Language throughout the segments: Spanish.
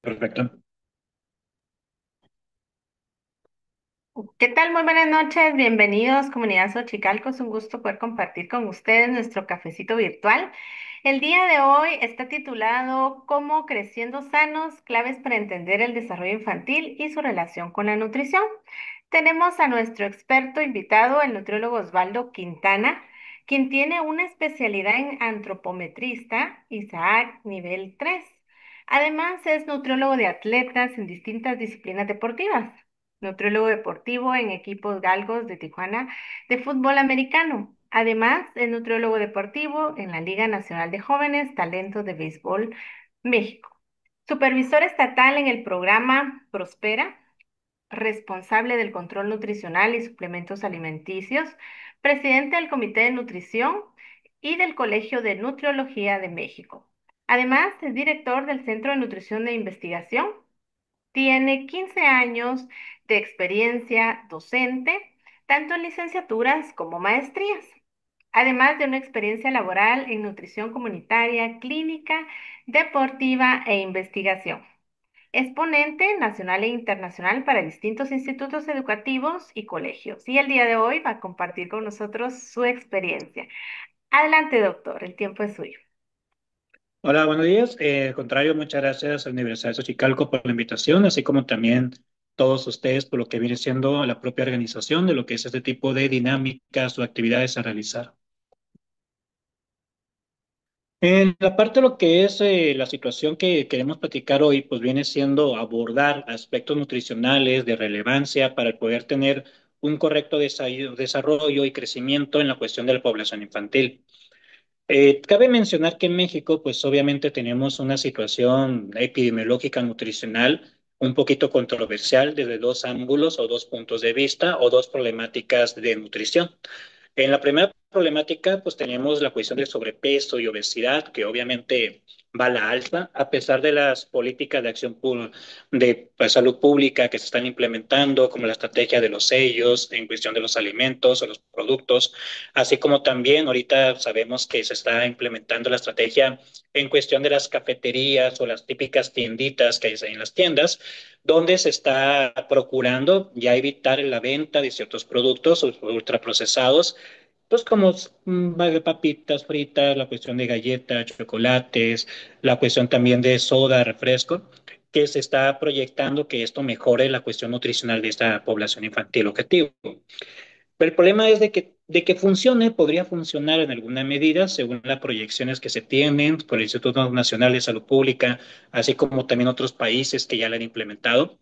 Perfecto. ¿Qué tal? Muy buenas noches, bienvenidos comunidad Xochicalco, es un gusto poder compartir con ustedes nuestro cafecito virtual. El día de hoy está titulado ¿Cómo creciendo sanos? Claves para entender el desarrollo infantil y su relación con la nutrición. Tenemos a nuestro experto invitado, el nutriólogo Osvaldo Quintana, quien tiene una especialidad en antropometrista, Isaac nivel 3. Además, es nutriólogo de atletas en distintas disciplinas deportivas, nutriólogo deportivo en equipos galgos de Tijuana de fútbol americano. Además, es nutriólogo deportivo en la Liga Nacional de Jóvenes Talentos de Béisbol México. Supervisor estatal en el programa Prospera, responsable del control nutricional y suplementos alimenticios, presidente del Comité de Nutrición y del Colegio de Nutriología de México. Además, es director del Centro de Nutrición de Investigación. Tiene 15 años de experiencia docente, tanto en licenciaturas como maestrías, además de una experiencia laboral en nutrición comunitaria, clínica, deportiva e investigación. Es ponente nacional e internacional para distintos institutos educativos y colegios. Y el día de hoy va a compartir con nosotros su experiencia. Adelante, doctor, el tiempo es suyo. Hola, buenos días. Al contrario, muchas gracias a la Universidad de Xochicalco por la invitación, así como también todos ustedes por lo que viene siendo la propia organización de lo que es este tipo de dinámicas o actividades a realizar. En la parte de lo que es la situación que queremos platicar hoy, pues viene siendo abordar aspectos nutricionales de relevancia para poder tener un correcto desarrollo y crecimiento en la cuestión de la población infantil. Cabe mencionar que en México, pues obviamente tenemos una situación epidemiológica nutricional un poquito controversial desde dos ángulos o dos puntos de vista o dos problemáticas de nutrición. En la primera problemática, pues tenemos la cuestión del sobrepeso y obesidad, que obviamente va a la alza, a pesar de las políticas de acción de pues, salud pública que se están implementando, como la estrategia de los sellos en cuestión de los alimentos o los productos, así como también ahorita sabemos que se está implementando la estrategia en cuestión de las cafeterías o las típicas tienditas que hay en las tiendas, donde se está procurando ya evitar la venta de ciertos productos ultraprocesados pues como papitas fritas, la cuestión de galletas, chocolates, la cuestión también de soda, refresco, que se está proyectando que esto mejore la cuestión nutricional de esta población infantil objetivo. Pero el problema es de que funcione, podría funcionar en alguna medida según las proyecciones que se tienen por el Instituto Nacional de Salud Pública, así como también otros países que ya la han implementado.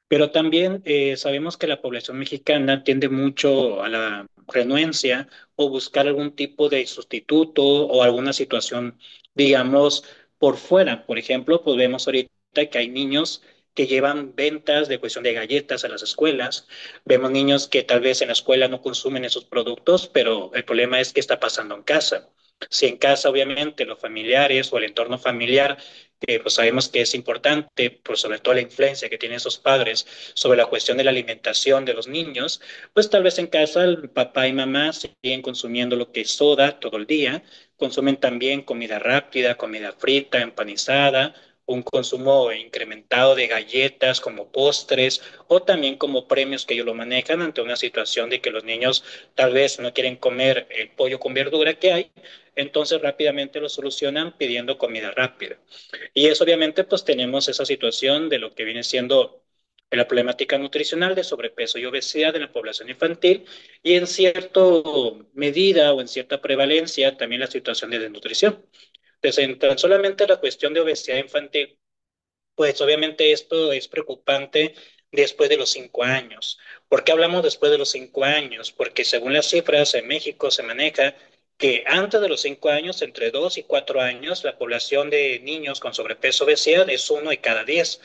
Pero también sabemos que la población mexicana tiende mucho a la renuencia o buscar algún tipo de sustituto o alguna situación, digamos, por fuera. Por ejemplo, pues vemos ahorita que hay niños que llevan ventas de cuestión de galletas a las escuelas. Vemos niños que tal vez en la escuela no consumen esos productos, pero el problema es qué está pasando en casa. Si en casa, obviamente, los familiares o el entorno familiar que pues sabemos que es importante, por sobre todo la influencia que tienen esos padres sobre la cuestión de la alimentación de los niños, pues tal vez en casa el papá y mamá siguen consumiendo lo que es soda todo el día, consumen también comida rápida, comida frita, empanizada, un consumo incrementado de galletas como postres o también como premios que ellos lo manejan ante una situación de que los niños tal vez no quieren comer el pollo con verdura que hay, entonces rápidamente lo solucionan pidiendo comida rápida. Y eso obviamente pues tenemos esa situación de lo que viene siendo la problemática nutricional de sobrepeso y obesidad en la población infantil y en cierta medida o en cierta prevalencia también la situación de desnutrición. Entonces, en tan solamente la cuestión de obesidad infantil, pues obviamente esto es preocupante después de los 5 años. ¿Por qué hablamos después de los 5 años? Porque según las cifras en México se maneja que antes de los 5 años, entre 2 y 4 años, la población de niños con sobrepeso obesidad es 1 de cada 10.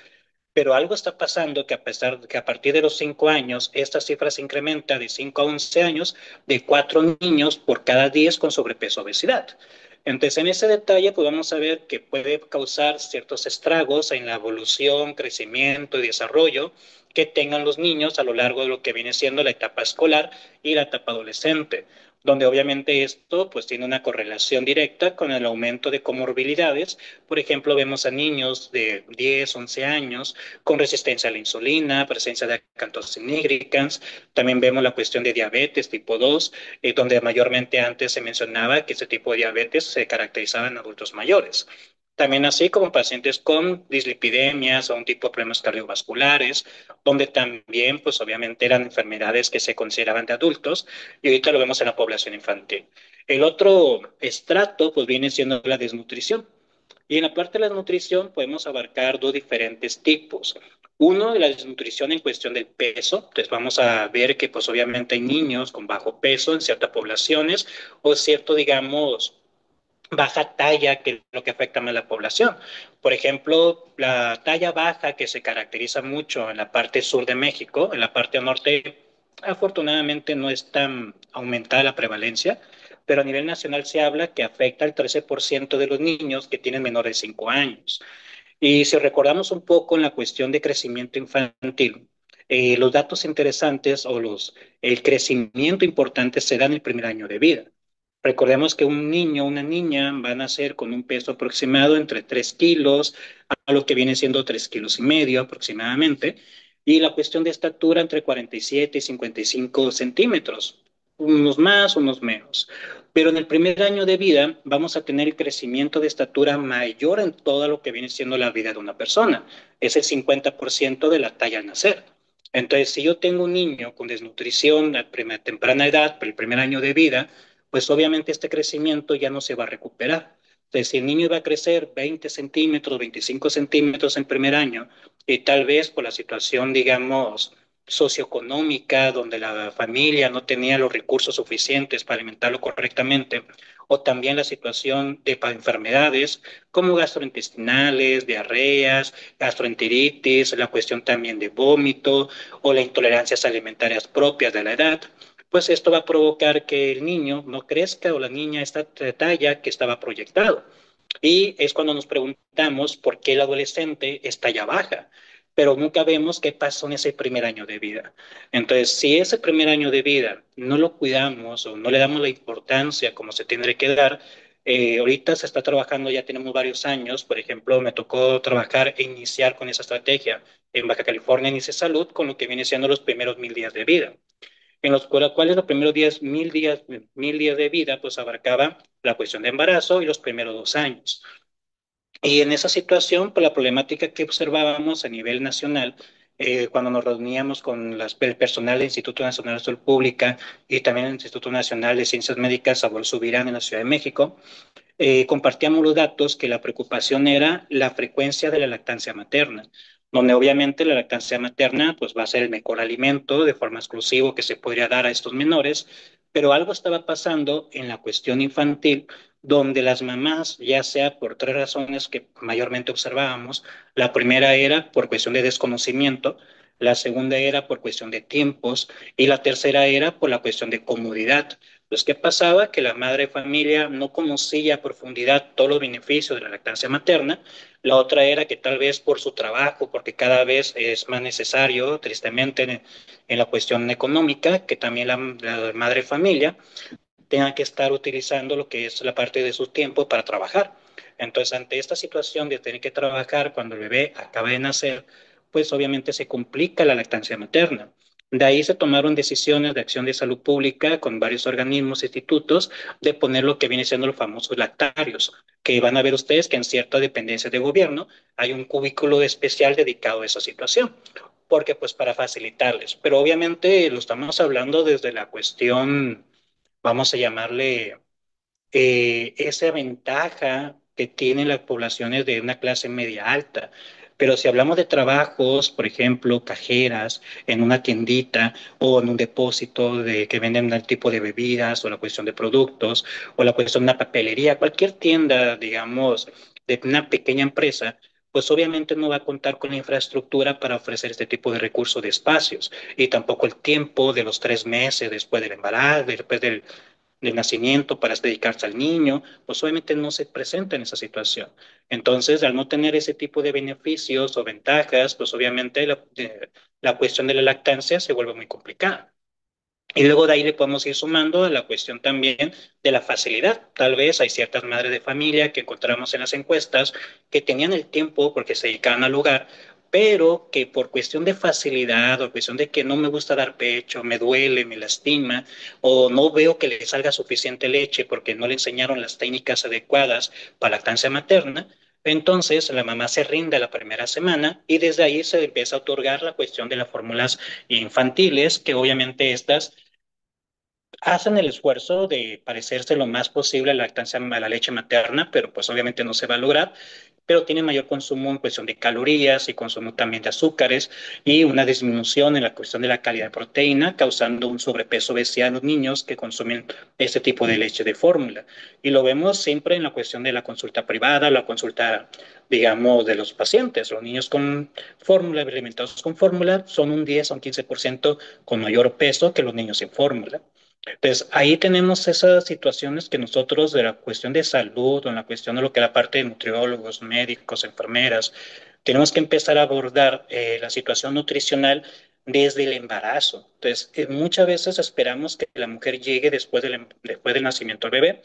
Pero algo está pasando que a pesar de que a partir de los 5 años, esta cifra se incrementa de 5 a 11 años, de 4 niños por cada 10 con sobrepeso obesidad. Entonces, en ese detalle podemos saber que puede causar ciertos estragos en la evolución, crecimiento y desarrollo que tengan los niños a lo largo de lo que viene siendo la etapa escolar y la etapa adolescente. donde obviamente esto pues tiene una correlación directa con el aumento de comorbilidades. Por ejemplo, vemos a niños de 10, 11 años con resistencia a la insulina, presencia de acanthosis nigricans. También vemos la cuestión de diabetes tipo 2, donde mayormente antes se mencionaba que este tipo de diabetes se caracterizaba en adultos mayores. También así como pacientes con dislipidemias o un tipo de problemas cardiovasculares, donde también, pues obviamente eran enfermedades que se consideraban de adultos y ahorita lo vemos en la población infantil. El otro estrato, pues viene siendo la desnutrición. Y en la parte de la nutrición podemos abarcar dos diferentes tipos. Uno de la desnutrición en cuestión del peso, entonces vamos a ver que pues obviamente hay niños con bajo peso en ciertas poblaciones o cierto, digamos, baja talla, que es lo que afecta más a la población. Por ejemplo, la talla baja que se caracteriza mucho en la parte sur de México, en la parte norte, afortunadamente no es tan aumentada la prevalencia, pero a nivel nacional se habla que afecta al 13% de los niños que tienen menores de 5 años. Y si recordamos un poco en la cuestión de crecimiento infantil, los datos interesantes o el crecimiento importante se da en el primer año de vida. Recordemos que un niño o una niña van a nacer con un peso aproximado entre 3 kilos a lo que viene siendo 3 kilos y medio aproximadamente, y la cuestión de estatura entre 47 y 55 centímetros, unos más, unos menos. Pero en el primer año de vida vamos a tener el crecimiento de estatura mayor en todo lo que viene siendo la vida de una persona. Es el 50% de la talla al nacer. Entonces, si yo tengo un niño con desnutrición a temprana edad, por el primer año de vida, pues obviamente este crecimiento ya no se va a recuperar. Entonces, si el niño iba a crecer 20 centímetros, 25 centímetros en primer año, y tal vez por la situación, digamos, socioeconómica, donde la familia no tenía los recursos suficientes para alimentarlo correctamente, o también la situación de enfermedades como gastrointestinales, diarreas, gastroenteritis, la cuestión también de vómito o las intolerancias alimentarias propias de la edad, pues esto va a provocar que el niño no crezca o la niña esta talla que estaba proyectado. Y es cuando nos preguntamos por qué el adolescente está ya baja, pero nunca vemos qué pasó en ese primer año de vida. Entonces, si ese primer año de vida no lo cuidamos o no le damos la importancia como se tendría que dar, ahorita se está trabajando, ya tenemos varios años, por ejemplo, me tocó trabajar e iniciar con esa estrategia en Baja California Inicia Salud con lo que viene siendo los primeros 1000 días de vida en los cuales los primeros 1000 días de vida, pues abarcaba la cuestión de embarazo y los primeros 2 años. Y en esa situación, pues la problemática que observábamos a nivel nacional, cuando nos reuníamos con el personal del Instituto Nacional de Salud Pública y también el Instituto Nacional de Ciencias Médicas, Sabor Subirán en la Ciudad de México, compartíamos los datos que la preocupación era la frecuencia de la lactancia materna, donde obviamente la lactancia materna pues va a ser el mejor alimento de forma exclusiva que se podría dar a estos menores, pero algo estaba pasando en la cuestión infantil donde las mamás, ya sea por tres razones que mayormente observábamos, la primera era por cuestión de desconocimiento, la segunda era por cuestión de tiempos y la tercera era por la cuestión de comodidad. Pues, ¿qué pasaba? Que la madre de familia no conocía a profundidad todos los beneficios de la lactancia materna. La otra era que tal vez por su trabajo, porque cada vez es más necesario, tristemente, en la cuestión económica, que también la madre de familia tenga que estar utilizando lo que es la parte de su tiempo para trabajar. Entonces, ante esta situación de tener que trabajar cuando el bebé acaba de nacer, pues obviamente se complica la lactancia materna. De ahí se tomaron decisiones de acción de salud pública con varios organismos e institutos de poner lo que viene siendo los famosos lactarios, que van a ver ustedes que en ciertas dependencias de gobierno hay un cubículo especial dedicado a esa situación, porque pues para facilitarles. Pero obviamente lo estamos hablando desde la cuestión, vamos a llamarle, esa ventaja que tienen las poblaciones de una clase media alta. Pero si hablamos de trabajos, por ejemplo, cajeras en una tiendita o en un depósito de que venden el tipo de bebidas o la cuestión de productos o la cuestión de una papelería, cualquier tienda, digamos, de una pequeña empresa, pues obviamente no va a contar con la infraestructura para ofrecer este tipo de recursos de espacios y tampoco el tiempo de los 3 meses después del embarazo, después del nacimiento para dedicarse al niño, pues obviamente no se presenta en esa situación. Entonces, al no tener ese tipo de beneficios o ventajas, pues obviamente la cuestión de la lactancia se vuelve muy complicada. Y luego de ahí le podemos ir sumando a la cuestión también de la facilidad. Tal vez hay ciertas madres de familia que encontramos en las encuestas que tenían el tiempo porque se dedicaban al hogar, pero que por cuestión de facilidad o cuestión de que no me gusta dar pecho, me duele, me lastima, o no veo que le salga suficiente leche porque no le enseñaron las técnicas adecuadas para lactancia materna, entonces la mamá se rinde la primera semana y desde ahí se empieza a otorgar la cuestión de las fórmulas infantiles, que obviamente estas hacen el esfuerzo de parecerse lo más posible a la lactancia, a la leche materna, pero pues obviamente no se va a lograr, pero tienen mayor consumo en cuestión de calorías y consumo también de azúcares y una disminución en la cuestión de la calidad de proteína, causando un sobrepeso obesidad en los niños que consumen este tipo de leche de fórmula. Y lo vemos siempre en la cuestión de la consulta privada, la consulta, digamos, de los pacientes. Los niños con fórmula, alimentados con fórmula, son un 10 o un 15% con mayor peso que los niños sin fórmula. Entonces, ahí tenemos esas situaciones que nosotros de la cuestión de salud o en la cuestión de lo que es la parte de nutriólogos, médicos, enfermeras, tenemos que empezar a abordar la situación nutricional desde el embarazo. Entonces, muchas veces esperamos que la mujer llegue después del nacimiento del bebé,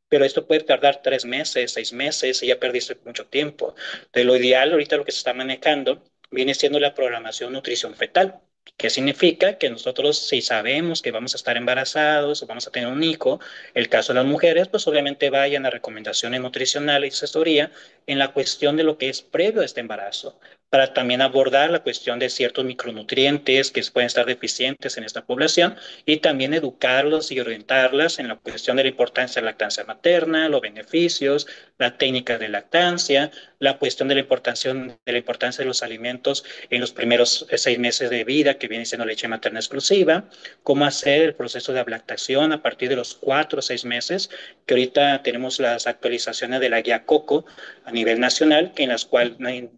pero esto puede tardar 3 meses, 6 meses, y ya perdiste mucho tiempo. Entonces, lo ideal ahorita lo que se está manejando viene siendo la programación nutrición fetal. ¿Qué significa? Que nosotros, si sabemos que vamos a estar embarazados o vamos a tener un hijo, el caso de las mujeres, pues obviamente vayan a recomendaciones nutricionales y asesoría en la cuestión de lo que es previo a este embarazo, para también abordar la cuestión de ciertos micronutrientes que pueden estar deficientes en esta población y también educarlos y orientarlas en la cuestión de la importancia de la lactancia materna, los beneficios, la técnica de lactancia, la cuestión de la importancia de los alimentos en los primeros 6 meses de vida, que viene siendo leche materna exclusiva, cómo hacer el proceso de ablactación a partir de los 4 o 6 meses, que ahorita tenemos las actualizaciones de la guía COCO a nivel nacional, que en las cual,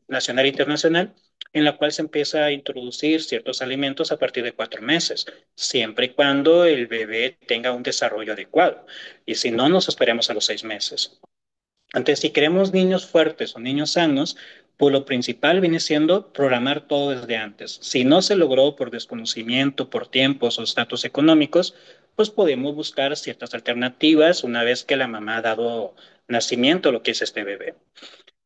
nacional e internacional, en la cual se empieza a introducir ciertos alimentos a partir de 4 meses, siempre y cuando el bebé tenga un desarrollo adecuado. Y si no, nos esperemos a los 6 meses. Entonces, si queremos niños fuertes o niños sanos, pues lo principal viene siendo programar todo desde antes. Si no se logró por desconocimiento, por tiempos o estatus económicos, pues podemos buscar ciertas alternativas una vez que la mamá ha dado nacimiento a lo que es este bebé.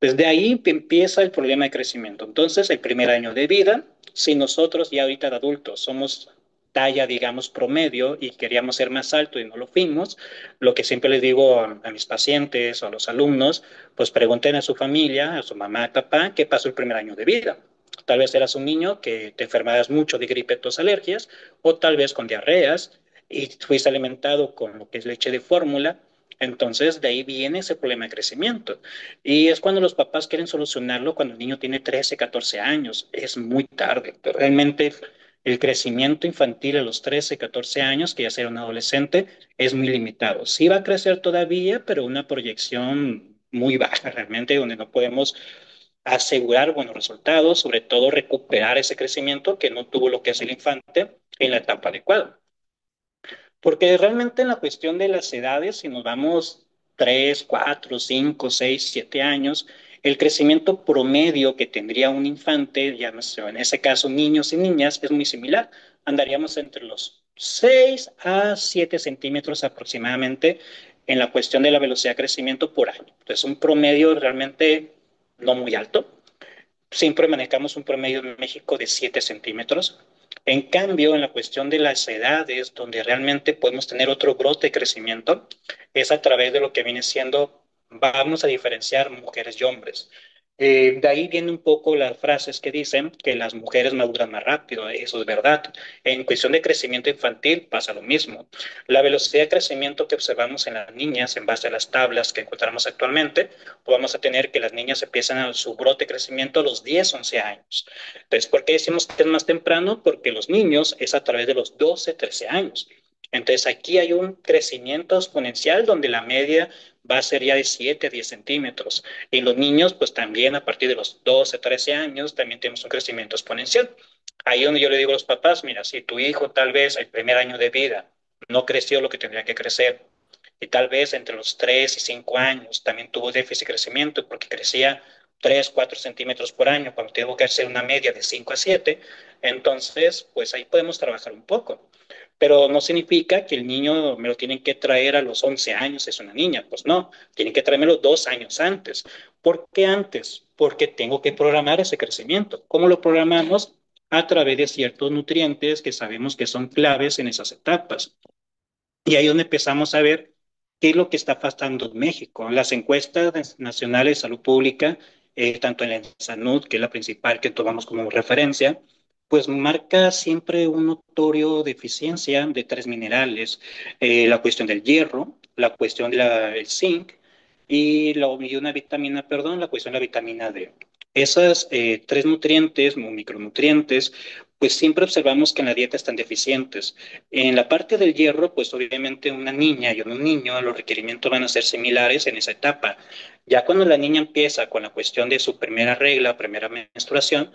Desde ahí empieza el problema de crecimiento. Entonces, el primer año de vida, si nosotros ya ahorita de adultos somos talla, digamos, promedio y queríamos ser más alto y no lo fuimos, lo que siempre les digo a mis pacientes o a los alumnos, pues pregunten a su familia, a su mamá, a papá, qué pasó el primer año de vida. Tal vez eras un niño que te enfermabas mucho de gripe, tos, alergias, o tal vez con diarreas y fuiste alimentado con lo que es leche de fórmula. Entonces, de ahí viene ese problema de crecimiento. Y es cuando los papás quieren solucionarlo cuando el niño tiene 13, 14 años. Es muy tarde. Pero realmente el crecimiento infantil a los 13, 14 años, que ya será un adolescente, es muy limitado. Sí va a crecer todavía, pero una proyección muy baja realmente, donde no podemos asegurar buenos resultados, sobre todo recuperar ese crecimiento que no tuvo lo que es el infante en la etapa adecuada. Porque realmente en la cuestión de las edades, si nos vamos 3, 4, 5, 6, 7 años, el crecimiento promedio que tendría un infante, ya no sé, en ese caso niños y niñas, es muy similar. Andaríamos entre los 6 a 7 centímetros aproximadamente en la cuestión de la velocidad de crecimiento por año. Entonces, un promedio realmente no muy alto. Siempre manejamos un promedio en México de 7 centímetros. En cambio, en la cuestión de las edades, donde realmente podemos tener otro brote de crecimiento, es a través de lo que viene siendo, vamos a diferenciar mujeres y hombres. De ahí viene un poco las frases que dicen que las mujeres maduran más rápido, eso es verdad. En cuestión de crecimiento infantil pasa lo mismo. La velocidad de crecimiento que observamos en las niñas en base a las tablas que encontramos actualmente, pues vamos a tener que las niñas empiezan a su brote de crecimiento a los 10, 11 años. Entonces, ¿por qué decimos que es más temprano? Porque los niños es a través de los 12, 13 años. Entonces, aquí hay un crecimiento exponencial donde la media va a ser ya de 7 a 10 centímetros. Y los niños, pues también a partir de los 12, 13 años, también tenemos un crecimiento exponencial. Ahí donde yo le digo a los papás, mira, si tu hijo tal vez el primer año de vida no creció lo que tendría que crecer, y tal vez entre los 3 y 5 años también tuvo déficit de crecimiento porque crecía 3, 4 centímetros por año, cuando tengo que hacer una media de 5 a 7, entonces, pues ahí podemos trabajar un poco. Pero no significa que el niño me lo tienen que traer a los 11 años, es una niña. Pues no, tienen que traérmelo 2 años antes. ¿Por qué antes? Porque tengo que programar ese crecimiento. ¿Cómo lo programamos? A través de ciertos nutrientes que sabemos que son claves en esas etapas. Y ahí es donde empezamos a ver qué es lo que está pasando en México. Las encuestas nacionales de salud pública, tanto en la salud, que es la principal que tomamos como referencia, pues marca siempre un notorio deficiencia de tres minerales, la cuestión del hierro, la cuestión del zinc y una vitamina, perdón, la cuestión de la vitamina D. Esas tres nutrientes o micronutrientes, pues siempre observamos que en la dieta están deficientes. En la parte del hierro, pues obviamente una niña y un niño, los requerimientos van a ser similares en esa etapa. Ya cuando la niña empieza con la cuestión de su primera regla, primera menstruación,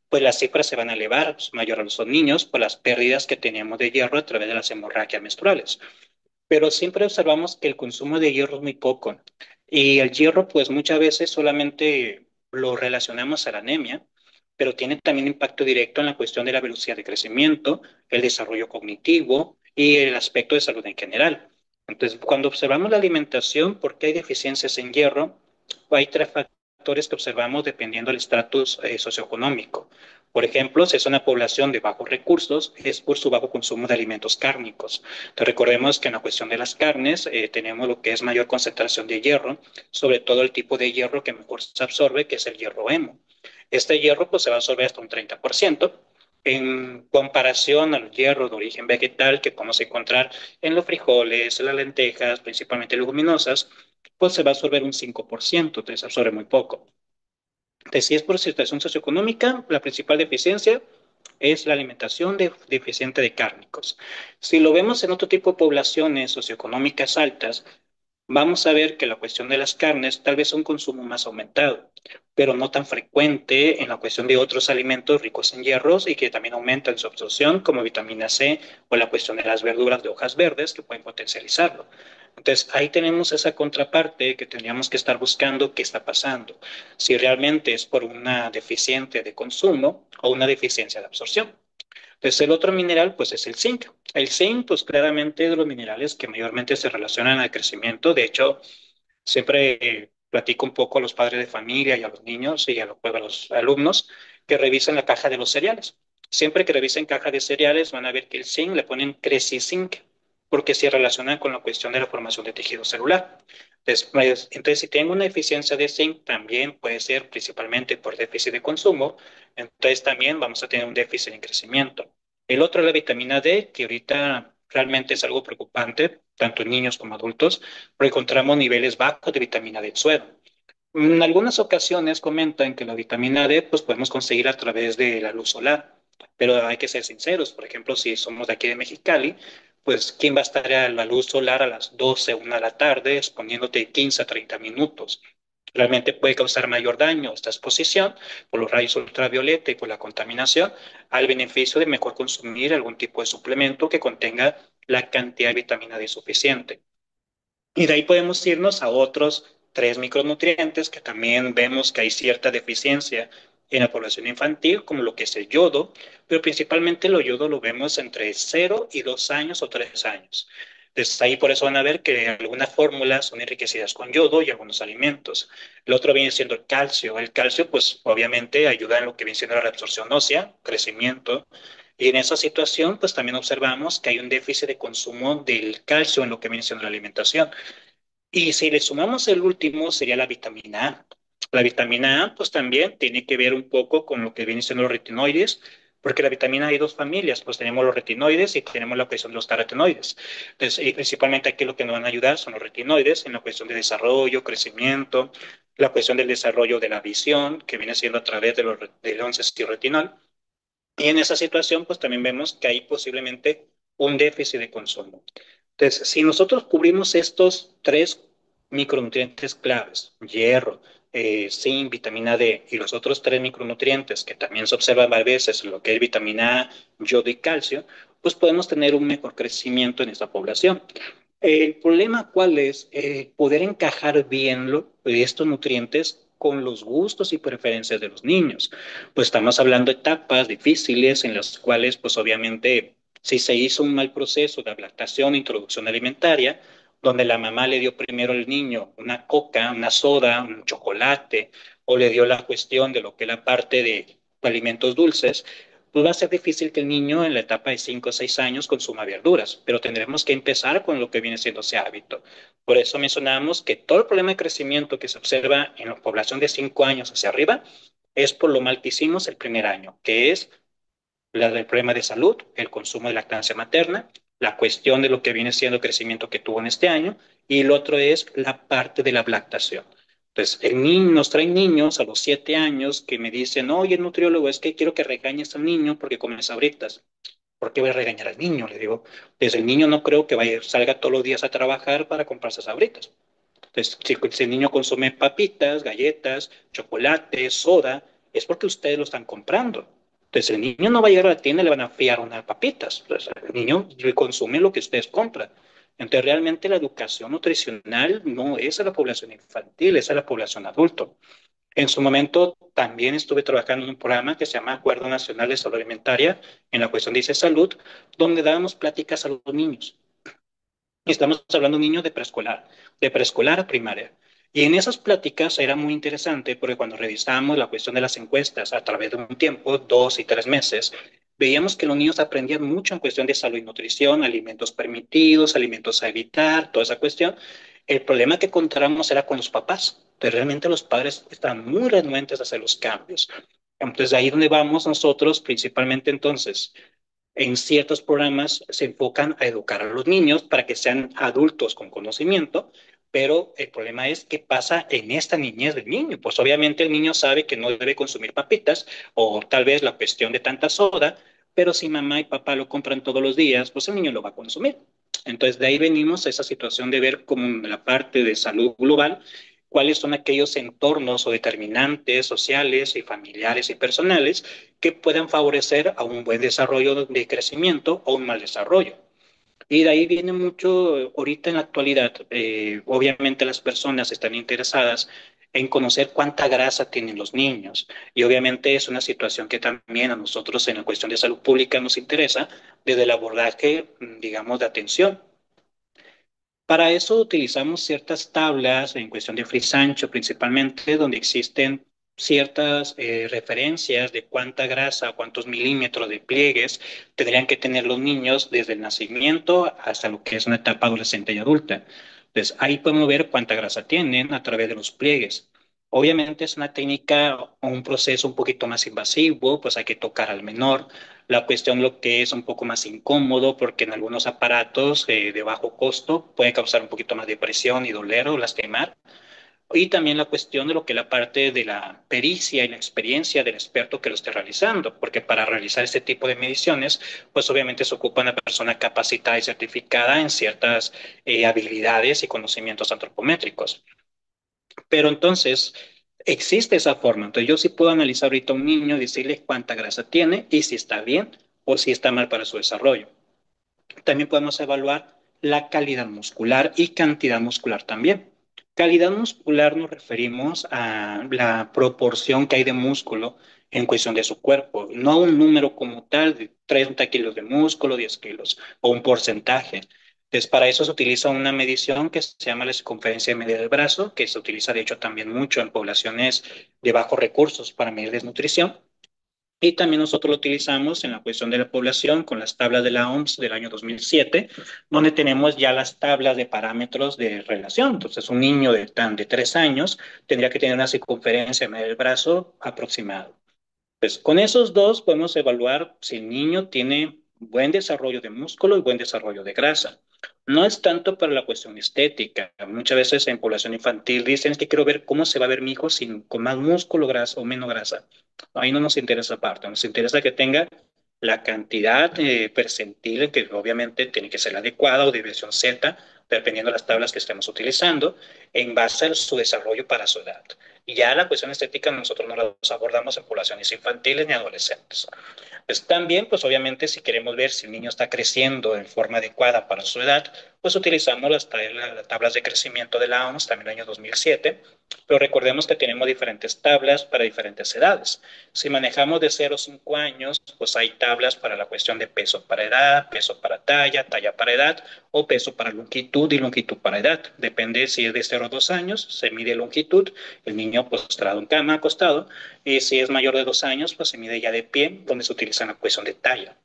pues las cifras se van a elevar, pues, mayor a los niños, por las pérdidas que teníamos de hierro a través de las hemorragias menstruales. Pero siempre observamos que el consumo de hierro es muy poco. Y el hierro, pues muchas veces solamente lo relacionamos a la anemia, pero tiene también impacto directo en la cuestión de la velocidad de crecimiento, el desarrollo cognitivo y el aspecto de salud en general. Entonces, cuando observamos la alimentación, ¿por qué hay deficiencias en hierro? Hay tres factores que observamos dependiendo del estatus socioeconómico. Por ejemplo, si es una población de bajos recursos, es por su bajo consumo de alimentos cárnicos. Entonces, recordemos que en la cuestión de las carnes tenemos lo que es mayor concentración de hierro, sobre todo el tipo de hierro que mejor se absorbe, que es el hierro hemo. Este hierro pues, se va a absorber hasta un 30% en comparación al hierro de origen vegetal que podemos encontrar en los frijoles, en las lentejas, principalmente leguminosas, pues se va a absorber un 5%, entonces se absorbe muy poco. Entonces, si es por situación socioeconómica, la principal deficiencia es la alimentación deficiente de cárnicos. Si lo vemos en otro tipo de poblaciones socioeconómicas altas, vamos a ver que la cuestión de las carnes tal vez un consumo más aumentado, pero no tan frecuente en la cuestión de otros alimentos ricos en hierros y que también aumentan su absorción, como vitamina C o la cuestión de las verduras de hojas verdes que pueden potencializarlo. Entonces, ahí tenemos esa contraparte que tendríamos que estar buscando qué está pasando, si realmente es por una deficiente de consumo o una deficiencia de absorción. Entonces, el otro mineral, pues, es el zinc. El zinc, pues, claramente es de los minerales que mayormente se relacionan al crecimiento. De hecho, siempre platico un poco a los padres de familia y a los niños y pues, a los alumnos que revisen la caja de los cereales. Siempre que revisen caja de cereales van a ver que el zinc le ponen Creci-Zinc porque se relaciona con la cuestión de la formación de tejido celular. Entonces, si tengo una deficiencia de zinc, también puede ser principalmente por déficit de consumo, entonces también vamos a tener un déficit en crecimiento. El otro es la vitamina D, que ahorita realmente es algo preocupante, tanto en niños como adultos, porque encontramos niveles bajos de vitamina D en suero. En algunas ocasiones comentan que la vitamina D pues podemos conseguir a través de la luz solar, pero hay que ser sinceros. Por ejemplo, si somos de aquí de Mexicali, pues ¿quién va a estar a la luz solar a las 12, 1 de la tarde, exponiéndote 15 a 30 minutos? Realmente puede causar mayor daño esta exposición por los rayos ultravioleta y por la contaminación, al beneficio de mejor consumir algún tipo de suplemento que contenga la cantidad de vitamina D suficiente. Y de ahí podemos irnos a otros tres micronutrientes que también vemos que hay cierta deficiencia en la población infantil, como lo que es el yodo, pero principalmente el yodo lo vemos entre 0 y 2 años o 3 años. Entonces ahí por eso van a ver que algunas fórmulas son enriquecidas con yodo y algunos alimentos. El otro viene siendo el calcio. El calcio, pues obviamente ayuda en lo que viene siendo la reabsorción ósea, crecimiento. Y en esa situación, pues también observamos que hay un déficit de consumo del calcio en lo que viene siendo la alimentación. Y si le sumamos el último, sería la vitamina A. La vitamina A, pues también tiene que ver un poco con lo que vienen siendo los retinoides, porque la vitamina A hay dos familias, pues tenemos los retinoides y tenemos la cuestión de los carotenoides. Entonces, y principalmente aquí lo que nos van a ayudar son los retinoides en la cuestión de desarrollo, crecimiento, la cuestión del desarrollo de la visión, que viene siendo a través del 11-retinol. Y en esa situación, pues también vemos que hay posiblemente un déficit de consumo. Entonces, si nosotros cubrimos estos tres micronutrientes claves, hierro, zinc, vitamina D y los otros tres micronutrientes que también se observan a veces, lo que es vitamina A, yodo y calcio, pues podemos tener un mejor crecimiento en esta población. El problema, ¿cuál es? Poder encajar bien estos nutrientes con los gustos y preferencias de los niños. Pues estamos hablando de etapas difíciles en las cuales, pues obviamente, si se hizo un mal proceso de lactación e introducción alimentaria, donde la mamá le dio primero al niño una coca, una soda, un chocolate, o le dio la cuestión de lo que es la parte de alimentos dulces, pues va a ser difícil que el niño en la etapa de 5 o 6 años consuma verduras, pero tendremos que empezar con lo que viene siendo ese hábito. Por eso mencionamos que todo el problema de crecimiento que se observa en la población de 5 años hacia arriba es por lo mal que hicimos el primer año, que es la del problema de salud, el consumo de lactancia materna, la cuestión de lo que viene siendo el crecimiento que tuvo en este año, y el otro es la parte de la lactación. Entonces, el niño, nos traen niños a los 7 años que me dicen, oye, nutriólogo, es que quiero que regañes al niño porque come sabritas. ¿Por qué voy a regañar al niño? Le digo, desde el niño no creo que vaya, salga todos los días a trabajar para comprarse sabritas. Entonces, si el niño consume papitas, galletas, chocolate, soda, es porque ustedes lo están comprando. Entonces, el niño no va a llegar a la tienda y le van a fiar unas papitas. Entonces, el niño consume lo que ustedes compran. Entonces, realmente la educación nutricional no es a la población infantil, es a la población adulta. En su momento también estuve trabajando en un programa que se llama Acuerdo Nacional de Salud Alimentaria en la cuestión dice salud, donde dábamos pláticas a los niños. Estamos hablando de un niño de preescolar a primaria. Y en esas pláticas era muy interesante porque cuando revisábamos la cuestión de las encuestas a través de un tiempo, 2 y 3 meses, veíamos que los niños aprendían mucho en cuestión de salud y nutrición, alimentos permitidos, alimentos a evitar, toda esa cuestión. El problema que encontramos era con los papás. Pero realmente los padres estaban muy renuentes a hacer los cambios. Entonces, ahí donde vamos nosotros, principalmente entonces, en ciertos programas se enfocan a educar a los niños para que sean adultos con conocimiento, pero el problema es qué pasa en esta niñez del niño. Pues obviamente el niño sabe que no debe consumir papitas o tal vez la cuestión de tanta soda, pero si mamá y papá lo compran todos los días, pues el niño lo va a consumir. Entonces de ahí venimos a esa situación de ver como la parte de salud global, cuáles son aquellos entornos o determinantes sociales y familiares y personales que puedan favorecer a un buen desarrollo de crecimiento o un mal desarrollo. Y de ahí viene mucho, ahorita en la actualidad, obviamente las personas están interesadas en conocer cuánta grasa tienen los niños. Y obviamente es una situación que también a nosotros en la cuestión de salud pública nos interesa desde el abordaje, digamos, de atención. Para eso utilizamos ciertas tablas en cuestión de frisancho principalmente, donde existen ciertas referencias de cuánta grasa, cuántos milímetros de pliegues tendrían que tener los niños desde el nacimiento hasta lo que es una etapa adolescente y adulta. Entonces, ahí podemos ver cuánta grasa tienen a través de los pliegues. Obviamente es una técnica o un proceso un poquito más invasivo, pues hay que tocar al menor. La cuestión lo que es un poco más incómodo porque en algunos aparatos de bajo costo puede causar un poquito más de presión y doler o lastimar. Y también la cuestión de lo que es la parte de la pericia y la experiencia del experto que lo esté realizando, porque para realizar este tipo de mediciones, pues obviamente se ocupa una persona capacitada y certificada en ciertas habilidades y conocimientos antropométricos. Pero entonces, existe esa forma. Entonces, yo sí puedo analizar ahorita a un niño, decirle cuánta grasa tiene y si está bien o si está mal para su desarrollo. También podemos evaluar la calidad muscular y cantidad muscular también. Calidad muscular nos referimos a la proporción que hay de músculo en cuestión de su cuerpo, no un número como tal de 30 kilos de músculo, 10 kilos o un porcentaje. Entonces, para eso se utiliza una medición que se llama la circunferencia media del brazo, que se utiliza de hecho también mucho en poblaciones de bajos recursos para medir desnutrición. Y también nosotros lo utilizamos en la cuestión de la población con las tablas de la OMS del año 2007, donde tenemos ya las tablas de parámetros de relación. Entonces, un niño de 3 años tendría que tener una circunferencia media del brazo aproximada. Pues con esos dos podemos evaluar si el niño tiene buen desarrollo de músculo y buen desarrollo de grasa. No es tanto para la cuestión estética. Muchas veces en población infantil dicen es que quiero ver cómo se va a ver mi hijo sin, con más músculo, grasa o menos grasa. Ahí no nos interesa aparte, nos interesa que tenga la cantidad percentil, que obviamente tiene que ser la adecuada o de versión Z, dependiendo de las tablas que estemos utilizando, en base a su desarrollo para su edad. Y ya la cuestión estética nosotros no la abordamos en poblaciones infantiles ni adolescentes. Pues también, pues obviamente, si queremos ver si el niño está creciendo en forma adecuada para su edad, pues utilizamos las tablas de crecimiento de la OMS, también el año 2007, pero recordemos que tenemos diferentes tablas para diferentes edades. Si manejamos de 0 a 5 años, pues hay tablas para la cuestión de peso para edad, peso para talla, talla para edad, o peso para longitud y longitud para edad. Depende si es de 0 a 2 años, se mide longitud, el niño postrado en cama, acostado, y si es mayor de 2 años, pues se mide ya de pie, donde se utiliza la cuestión de talla.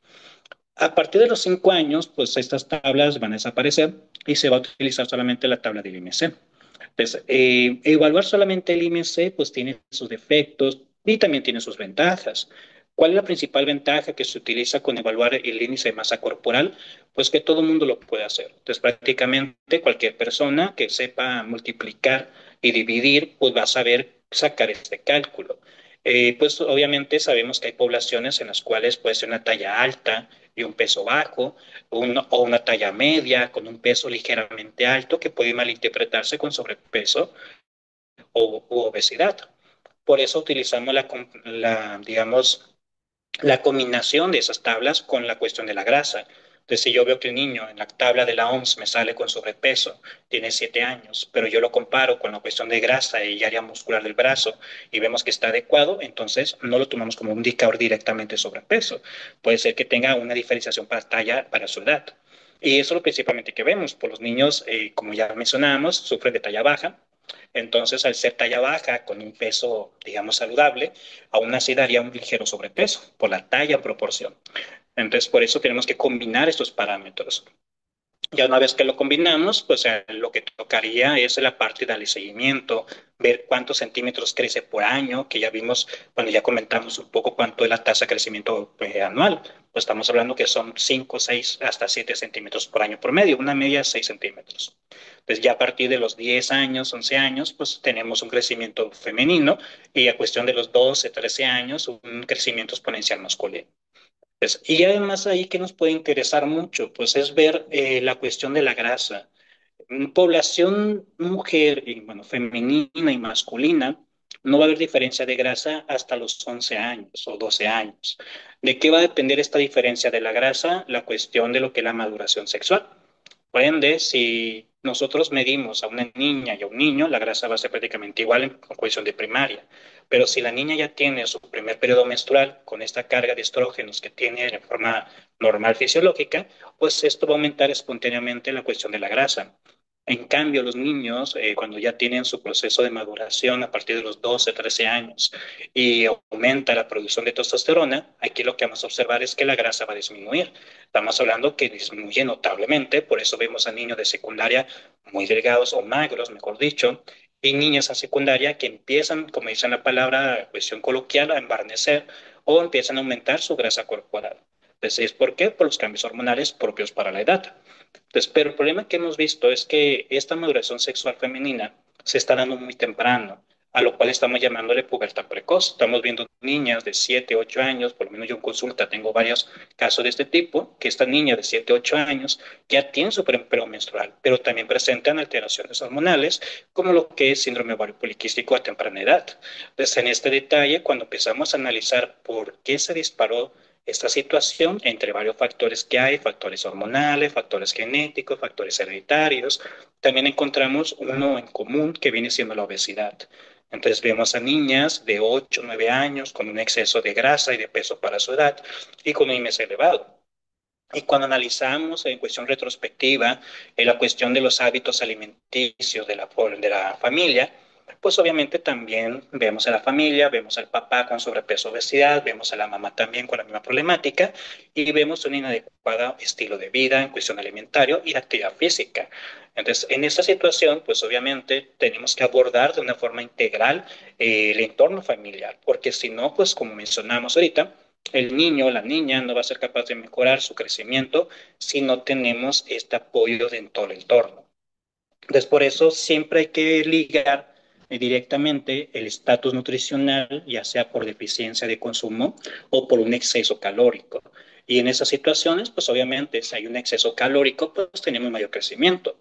A partir de los 5 años, pues estas tablas van a desaparecer y se va a utilizar solamente la tabla del IMC. Entonces, evaluar solamente el IMC, pues tiene sus defectos y también tiene sus ventajas. ¿Cuál es la principal ventaja que se utiliza con evaluar el índice de masa corporal? Pues que todo el mundo lo puede hacer. Entonces, prácticamente cualquier persona que sepa multiplicar y dividir, pues va a saber sacar este cálculo. Pues obviamente sabemos que hay poblaciones en las cuales puede ser una talla alta y un peso bajo, o una talla media con un peso ligeramente alto que puede malinterpretarse con sobrepeso u obesidad. Por eso utilizamos digamos, la combinación de esas tablas con la cuestión de la grasa. Entonces, si yo veo que el niño en la tabla de la OMS me sale con sobrepeso, tiene 7 años, pero yo lo comparo con la cuestión de grasa y área muscular del brazo y vemos que está adecuado, entonces no lo tomamos como un indicador directamente de sobrepeso. Puede ser que tenga una diferenciación para talla, para su edad. Y eso es lo principalmente que vemos. Por los niños, como ya mencionábamos, sufren de talla baja. Entonces, al ser talla baja, con un peso, digamos, saludable, aún así daría un ligero sobrepeso por la talla en proporción. Entonces, por eso tenemos que combinar estos parámetros. Ya una vez que lo combinamos, pues lo que tocaría es la parte del seguimiento, ver cuántos centímetros crece por año, que ya vimos cuando ya comentamos un poco cuánto es la tasa de crecimiento anual. Pues estamos hablando que son 5, 6, hasta 7 centímetros por año promedio, una media de 6 centímetros. Pues ya a partir de los 10 años, 11 años, pues tenemos un crecimiento femenino y a cuestión de los 12, 13 años, un crecimiento exponencial masculino. Pues, y además ahí que nos puede interesar mucho, pues es ver la cuestión de la grasa. Población mujer, y, bueno, femenina y masculina, no va a haber diferencia de grasa hasta los 11 años o 12 años. ¿De qué va a depender esta diferencia de la grasa? La cuestión de lo que es la maduración sexual. Por ende, si nosotros medimos a una niña y a un niño, la grasa va a ser prácticamente igual en cuestión de primaria. Pero si la niña ya tiene su primer periodo menstrual con esta carga de estrógenos que tiene de forma normal fisiológica, pues esto va a aumentar espontáneamente la cuestión de la grasa. En cambio, los niños, cuando ya tienen su proceso de maduración a partir de los 12, 13 años y aumenta la producción de testosterona, aquí lo que vamos a observar es que la grasa va a disminuir. Estamos hablando que disminuye notablemente, por eso vemos a niños de secundaria muy delgados o magros, mejor dicho, y niñas a secundaria que empiezan, como dice la palabra, cuestión coloquial, a embarnecer o empiezan a aumentar su grasa corporal. Entonces, ¿por qué? Por los cambios hormonales propios para la edad. Entonces, pero el problema que hemos visto es que esta maduración sexual femenina se está dando muy temprano, a lo cual estamos llamándole pubertad precoz. Estamos viendo niñas de 7, 8 años, por lo menos yo en consulta tengo varios casos de este tipo, que esta niña de 7, 8 años ya tiene su periodo menstrual, pero también presentan alteraciones hormonales, como lo que es síndrome ovario poliquístico a temprana edad. Entonces, en este detalle, cuando empezamos a analizar por qué se disparó esta situación entre varios factores que hay, factores hormonales, factores genéticos, factores hereditarios. También encontramos uno en común que viene siendo la obesidad. Entonces vemos a niñas de 8, 9 años con un exceso de grasa y de peso para su edad y con un IMC elevado. Y cuando analizamos en cuestión retrospectiva la cuestión de los hábitos alimenticios de la familia, pues obviamente también vemos a la familia, vemos al papá con sobrepeso, obesidad, vemos a la mamá también con la misma problemática y vemos un inadecuado estilo de vida en cuestión alimentario y de actividad física. Entonces, en esta situación, pues obviamente tenemos que abordar de una forma integral el entorno familiar, porque si no, pues como mencionamos ahorita, el niño o la niña no va a ser capaz de mejorar su crecimiento si no tenemos este apoyo de todo el entorno. Entonces, por eso siempre hay que ligar directamente el estatus nutricional, ya sea por deficiencia de consumo o por un exceso calórico. Y en esas situaciones, pues obviamente, si hay un exceso calórico, pues tenemos mayor crecimiento.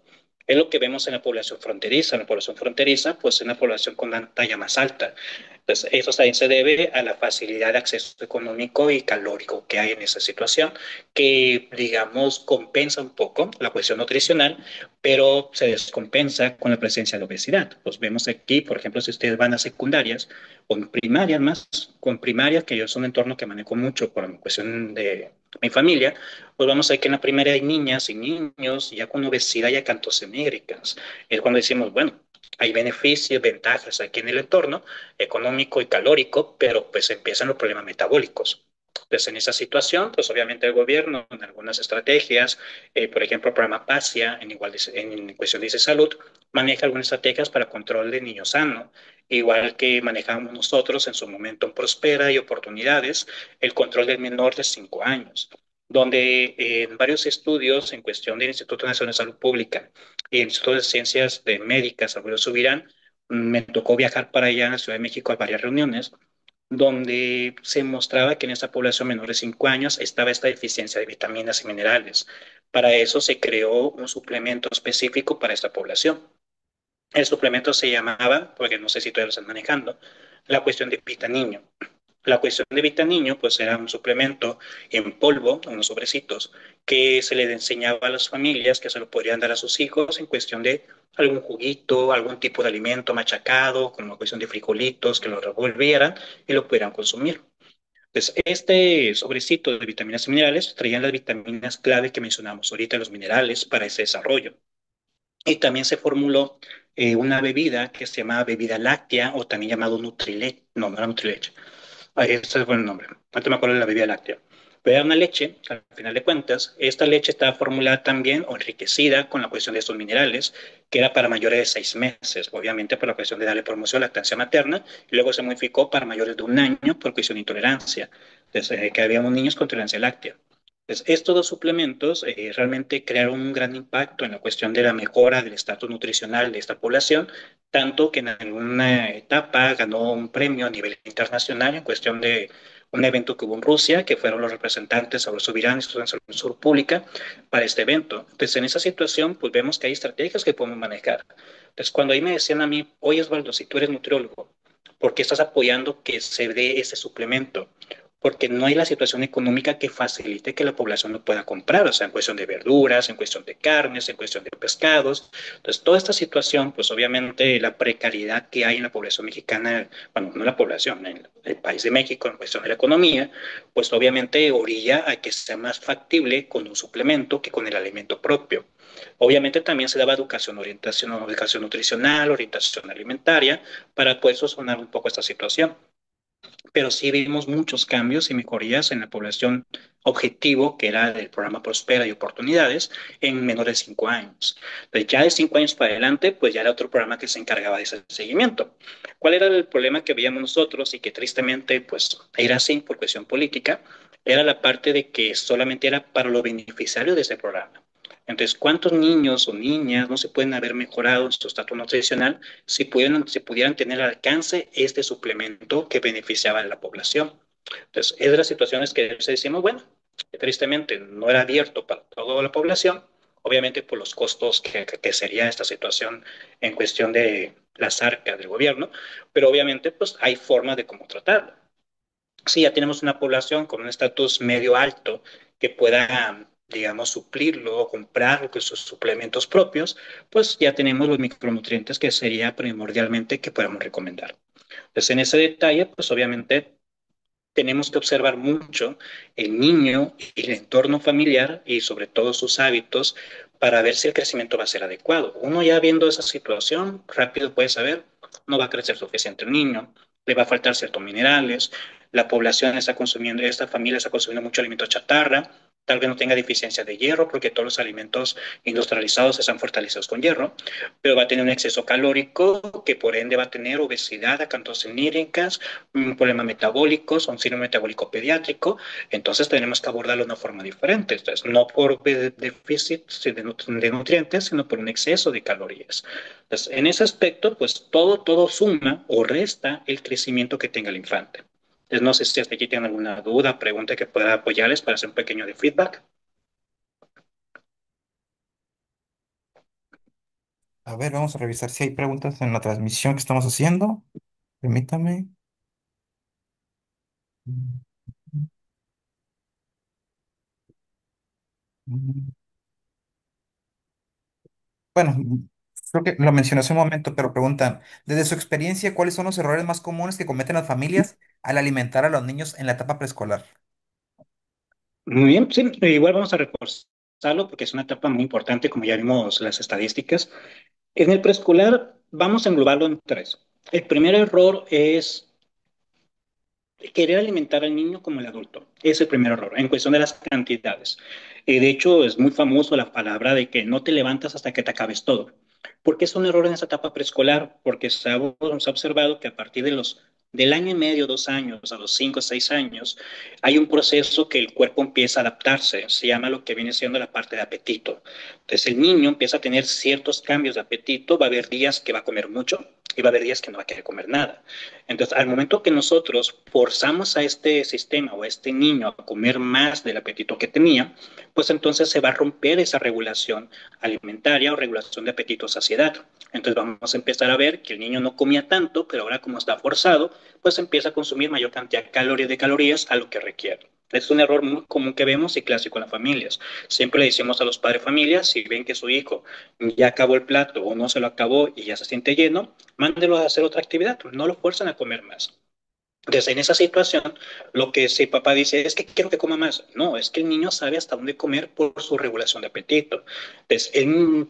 Es lo que vemos en la población fronteriza. En la población fronteriza, pues es una población con una talla más alta. Entonces, eso también se debe a la facilidad de acceso económico y calórico que hay en esa situación, que, digamos, compensa un poco la cuestión nutricional, pero se descompensa con la presencia de obesidad. Pues vemos aquí, por ejemplo, si ustedes van a secundarias o en primarias más, con primarias, que yo es un entorno que manejo mucho por la cuestión de mi familia, pues vamos a ver que en la primaria hay niñas y niños ya con obesidad y acantosemígricas. Es cuando decimos, bueno, hay beneficios, ventajas aquí en el entorno económico y calórico, pero pues empiezan los problemas metabólicos. Pues en esa situación, pues obviamente el gobierno, en algunas estrategias, por ejemplo, el programa PASIA, en cuestiones de salud, maneja algunas estrategias para control de niños sanos, igual que manejamos nosotros en su momento en Prospera y Oportunidades, el control del menor de 5 años, donde en varios estudios en cuestión del Instituto Nacional de Salud Pública y el Instituto de Ciencias de Médicas, Alfredo Subirán, me tocó viajar para allá en la Ciudad de México a varias reuniones donde se mostraba que en esta población menor de 5 años estaba esta deficiencia de vitaminas y minerales. Para eso se creó un suplemento específico para esta población. El suplemento se llamaba, porque no sé si todavía lo están manejando, la cuestión de Vitaniño. La cuestión de Vitaniño, pues era un suplemento en polvo, unos sobrecitos, que se le enseñaba a las familias que se lo podrían dar a sus hijos en cuestión de algún juguito, algún tipo de alimento machacado, como cuestión de frijolitos, que lo revolvieran y lo pudieran consumir. Entonces, este sobrecito de vitaminas y minerales traían las vitaminas clave que mencionamos ahorita, los minerales para ese desarrollo. Y también se formuló una bebida que se llama bebida láctea o también llamado Nutrileche. No, no era Nutrileche. Ese fue el nombre. No me acuerdo de la bebida láctea. Pero era una leche, al final de cuentas. Esta leche estaba formulada también o enriquecida con la cuestión de estos minerales, que era para mayores de 6 meses, obviamente por la cuestión de darle promoción a la lactancia materna, y luego se modificó para mayores de 1 año por cuestión de intolerancia, desde que habíamos niños con tolerancia láctea. Pues estos dos suplementos realmente crearon un gran impacto en la cuestión de la mejora del estatus nutricional de esta población, tanto que en alguna etapa ganó un premio a nivel internacional en cuestión de un evento que hubo en Rusia, que fueron los representantes sobre Subirán y Salud Pública para este evento. Entonces, en esa situación, pues vemos que hay estrategias que podemos manejar. Entonces, cuando ahí me decían a mí, oye, Osvaldo, si tú eres nutriólogo, ¿por qué estás apoyando que se dé ese suplemento? Porque no hay la situación económica que facilite que la población lo pueda comprar, o sea, en cuestión de verduras, en cuestión de carnes, en cuestión de pescados. Entonces, toda esta situación, pues obviamente la precariedad que hay en la población mexicana, bueno, no la población, en el país de México, en cuestión de la economía, pues obviamente orilla a que sea más factible con un suplemento que con el alimento propio. Obviamente también se daba educación nutricional, orientación alimentaria, para poder solucionar un poco esta situación, pero sí vimos muchos cambios y mejorías en la población objetivo, que era del programa Prospera y Oportunidades, en menores de 5 años. Entonces, ya de 5 años para adelante, pues ya era otro programa que se encargaba de ese seguimiento. ¿Cuál era el problema que veíamos nosotros y que tristemente, pues, era así por cuestión política? Era la parte de que solamente era para los beneficiarios de ese programa. Entonces, ¿cuántos niños o niñas no se pueden haber mejorado en su estatus nutricional si pudieran tener al alcance este suplemento que beneficiaba a la población? Entonces, es de las situaciones que se decimos, bueno, tristemente no era abierto para toda la población, obviamente por los costos que sería esta situación en cuestión de las arcas del gobierno, pero obviamente pues hay formas de cómo tratarlo. Si ya tenemos una población con un estatus medio alto que pueda, digamos, suplirlo o comprar con sus suplementos propios, pues ya tenemos los micronutrientes que sería primordialmente que podamos recomendar. Entonces, en ese detalle, pues obviamente tenemos que observar mucho el niño y el entorno familiar y sobre todo sus hábitos para ver si el crecimiento va a ser adecuado. Uno ya viendo esa situación, rápido puede saber, no va a crecer suficiente el niño, le va a faltar ciertos minerales, la población está consumiendo, esta familia está consumiendo mucho alimento chatarra, tal vez no tenga deficiencia de hierro porque todos los alimentos industrializados están fortalecidos con hierro, pero va a tener un exceso calórico que por ende va a tener obesidad, acantoceníricas, un problema metabólico, un síndrome metabólico pediátrico, entonces tenemos que abordarlo de una forma diferente. Entonces, no por déficit de nutrientes, sino por un exceso de calorías. Entonces, en ese aspecto, pues todo suma o resta el crecimiento que tenga el infante. Entonces, no sé si hasta aquí tienen alguna duda, pregunta que pueda apoyarles para hacer un pequeño de feedback. A ver, vamos a revisar si hay preguntas en la transmisión que estamos haciendo. Permítame. Bueno, creo que lo mencioné hace un momento, pero preguntan, desde su experiencia, ¿cuáles son los errores más comunes que cometen las familias al alimentar a los niños en la etapa preescolar? Muy bien, sí, igual vamos a reforzarlo porque es una etapa muy importante, como ya vimos las estadísticas. En el preescolar vamos a englobarlo en tres. El primer error es querer alimentar al niño como el adulto. Es el primer error, en cuestión de las cantidades. De hecho, es muy famoso la palabra de que no te levantas hasta que te acabes todo. ¿Por qué es un error en esa etapa preescolar? Porque se ha observado que a partir del año y medio, 2 años, a los 5 o 6 años, hay un proceso que el cuerpo empieza a adaptarse. Se llama lo que viene siendo la parte de apetito. Entonces, el niño empieza a tener ciertos cambios de apetito. Va a haber días que va a comer mucho y va a haber días que no va a querer comer nada. Entonces, al momento que nosotros forzamos a este sistema o a este niño a comer más del apetito que tenía, pues entonces se va a romper esa regulación alimentaria o regulación de apetito-saciedad. Entonces vamos a empezar a ver que el niño no comía tanto, pero ahora como está forzado, pues empieza a consumir mayor cantidad de calorías a lo que requiere. Es un error muy común que vemos y clásico en las familias. Siempre le decimos a los padres de familia, si ven que su hijo ya acabó el plato o no se lo acabó y ya se siente lleno, mándelo a hacer otra actividad, no lo fuerzan a comer más. Entonces, en esa situación, lo que si papá dice es que quiero que coma más. No, es que el niño sabe hasta dónde comer por su regulación de apetito. Entonces,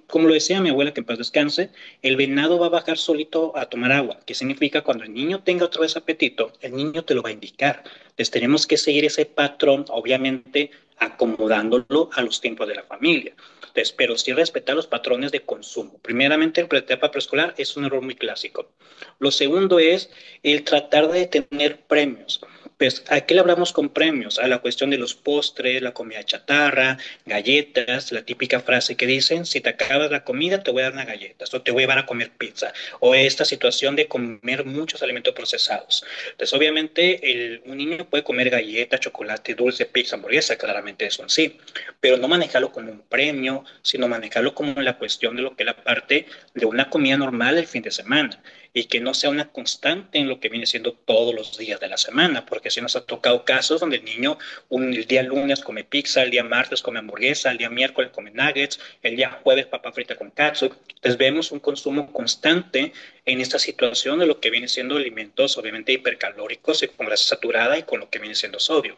como lo decía mi abuela, que en paz descanse, el venado va a bajar solito a tomar agua, que significa cuando el niño tenga otra vez apetito, el niño te lo va a indicar. Entonces, tenemos que seguir ese patrón, obviamente acomodándolo a los tiempos de la familia. Entonces, pero sí respetar los patrones de consumo. Primeramente, en la etapa preescolar es un error muy clásico. Lo segundo es el tratar de tener premios. Pues, ¿a qué le hablamos con premios? A la cuestión de los postres, la comida chatarra, galletas, la típica frase que dicen, si te acabas la comida, te voy a dar unas galletas, o te voy a llevar a comer pizza, o esta situación de comer muchos alimentos procesados. Entonces, obviamente, un niño puede comer galletas, chocolate, dulce, pizza, hamburguesa, claramente eso en sí, pero no manejarlo como un premio, sino manejarlo como la cuestión de lo que es la parte de una comida normal el fin de semana y que no sea una constante en lo que viene siendo todos los días de la semana, porque si nos ha tocado casos donde el niño el día lunes come pizza, el día martes come hamburguesa, el día miércoles come nuggets, el día jueves papa frita con catsup. Entonces vemos un consumo constante en esta situación de lo que viene siendo alimentos obviamente hipercalóricos y con grasa saturada y con lo que viene siendo sodio.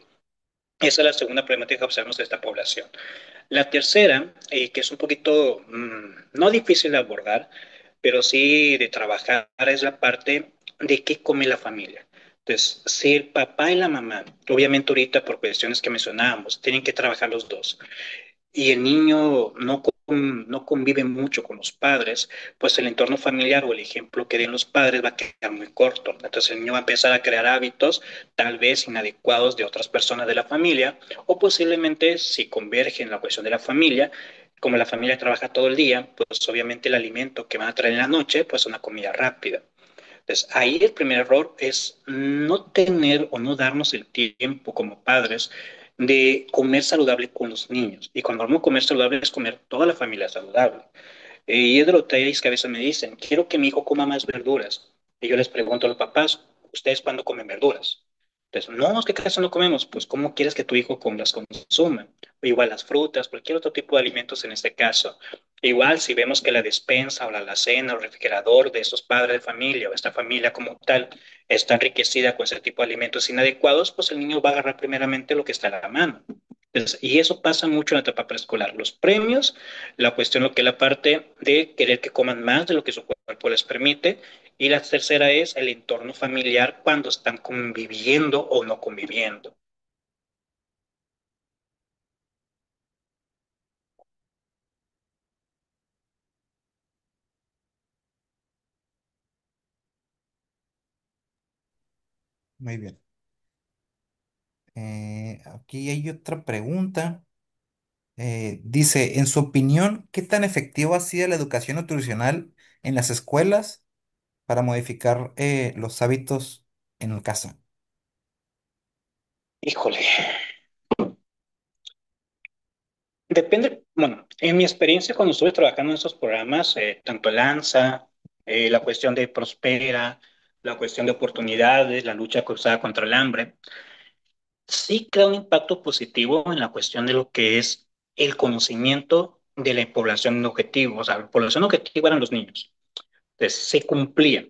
Esa es la segunda problemática que observamos de esta población. La tercera, que es un poquito no difícil de abordar, pero sí de trabajar, es la parte de qué come la familia. Entonces, si el papá y la mamá, obviamente ahorita por cuestiones que mencionábamos, tienen que trabajar los dos, y el niño no convive mucho con los padres, pues el entorno familiar o el ejemplo que den los padres va a quedar muy corto. Entonces el niño va a empezar a crear hábitos tal vez inadecuados de otras personas de la familia o posiblemente si converge en la cuestión de la familia, como la familia trabaja todo el día, pues obviamente el alimento que van a traer en la noche, pues es una comida rápida. Entonces, ahí el primer error es no tener o no darnos el tiempo como padres de comer saludable con los niños. Y cuando hablamos de comer saludable es comer toda la familia saludable. Y es de los detalles que a veces me dicen, quiero que mi hijo coma más verduras. Y yo les pregunto a los papás, ¿ustedes cuándo comen verduras? Entonces, no, es que casi no comemos. Pues, ¿cómo quieres que tu hijo las consuma? Igual las frutas, cualquier otro tipo de alimentos en este caso. Igual, si vemos que la despensa o la alacena o refrigerador de estos padres de familia o esta familia como tal está enriquecida con ese tipo de alimentos inadecuados, pues el niño va a agarrar primeramente lo que está a la mano. Entonces, y eso pasa mucho en la etapa preescolar. Los premios, la cuestión, lo que es la parte de querer que coman más de lo que su cuerpo les permite. Y la tercera es el entorno familiar cuando están conviviendo o no conviviendo. Muy bien. Aquí hay otra pregunta. Dice, en su opinión, ¿qué tan efectiva ha sido la educación nutricional en las escuelas para modificar los hábitos en casa? Híjole, Depende, bueno, en mi experiencia cuando estuve trabajando en esos programas, tanto Lanza, la cuestión de Prospera, la cuestión de oportunidades, la lucha cruzada contra el hambre, sí crea un impacto positivo en la cuestión de lo que es el conocimiento de la población objetivo. O sea, la población objetivo eran los niños. Entonces, se cumplía.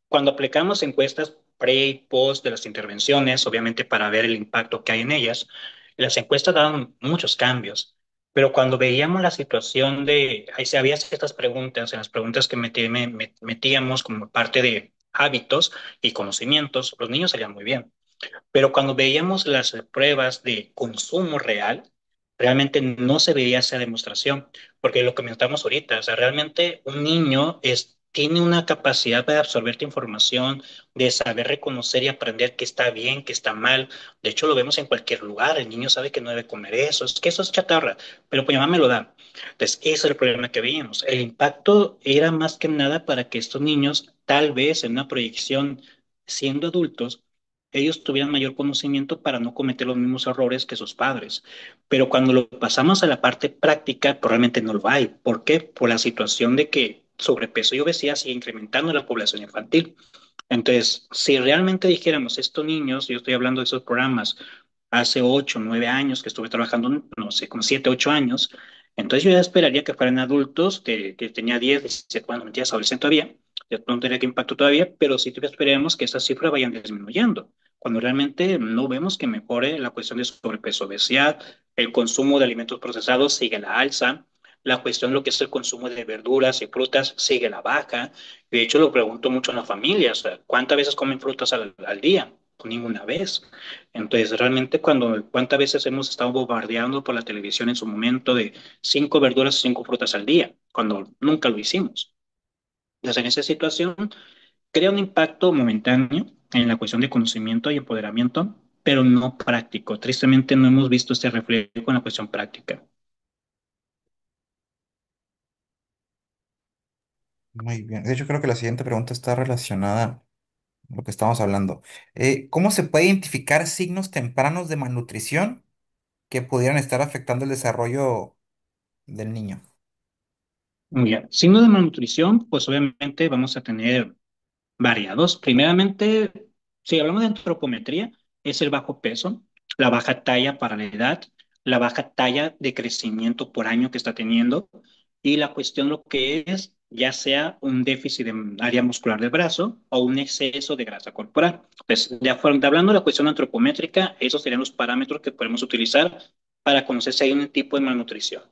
Cuando aplicamos encuestas pre y post de las intervenciones, obviamente para ver el impacto que hay en ellas, las encuestas daban muchos cambios, pero cuando veíamos la situación de, ahí se había ciertas preguntas, en las preguntas que metíamos como parte de hábitos y conocimientos, los niños salían muy bien. Pero cuando veíamos las pruebas de consumo real, realmente no se veía esa demostración, porque lo comentamos ahorita, o sea, realmente un niño tiene una capacidad de absorber información, de saber reconocer y aprender qué está bien, qué está mal. De hecho, lo vemos en cualquier lugar, el niño sabe que no debe comer eso, es que eso es chatarra, pero pues mi mamá me lo da. Entonces, ese es el problema que veíamos. El impacto era más que nada para que estos niños, tal vez en una proyección siendo adultos, ellos tuvieran mayor conocimiento para no cometer los mismos errores que sus padres. Pero cuando lo pasamos a la parte práctica, pues realmente no lo hay. ¿Por qué? Por la situación de que sobrepeso y obesidad sigue incrementando en la población infantil. Entonces, si realmente dijéramos, estos niños, yo estoy hablando de esos programas, hace 8, 9 años que estuve trabajando, no sé, como 7, 8 años, entonces yo ya esperaría que fueran adultos, que tenía 10, 17, bueno, mentiras, adolescente todavía, ya no tendría que impacto todavía, pero sí esperemos que esas cifras vayan disminuyendo, cuando realmente no vemos que mejore la cuestión de sobrepeso, obesidad, el consumo de alimentos procesados sigue a la alza, la cuestión de lo que es el consumo de verduras y frutas sigue a la baja. De hecho, lo pregunto mucho en las familias, o sea, ¿cuántas veces comen frutas al día? Pues ninguna vez. Entonces, realmente ¿cuántas veces hemos estado bombardeando por la televisión en su momento de 5 verduras, 5 frutas al día, cuando nunca lo hicimos? Entonces, en esa situación, crea un impacto momentáneo en la cuestión de conocimiento y empoderamiento, pero no práctico. Tristemente, no hemos visto este reflejo en la cuestión práctica. Muy bien. De hecho, creo que la siguiente pregunta está relacionada a lo que estamos hablando. ¿Cómo se puede identificar signos tempranos de malnutrición que pudieran estar afectando el desarrollo del niño? Bien, signo de malnutrición, pues obviamente vamos a tener variados. Primeramente, si hablamos de antropometría, es el bajo peso, la baja talla para la edad, la baja talla de crecimiento por año que está teniendo y la cuestión lo que es ya sea un déficit de área muscular del brazo o un exceso de grasa corporal. Pues, hablando de la cuestión antropométrica, esos serían los parámetros que podemos utilizar para conocer si hay un tipo de malnutrición.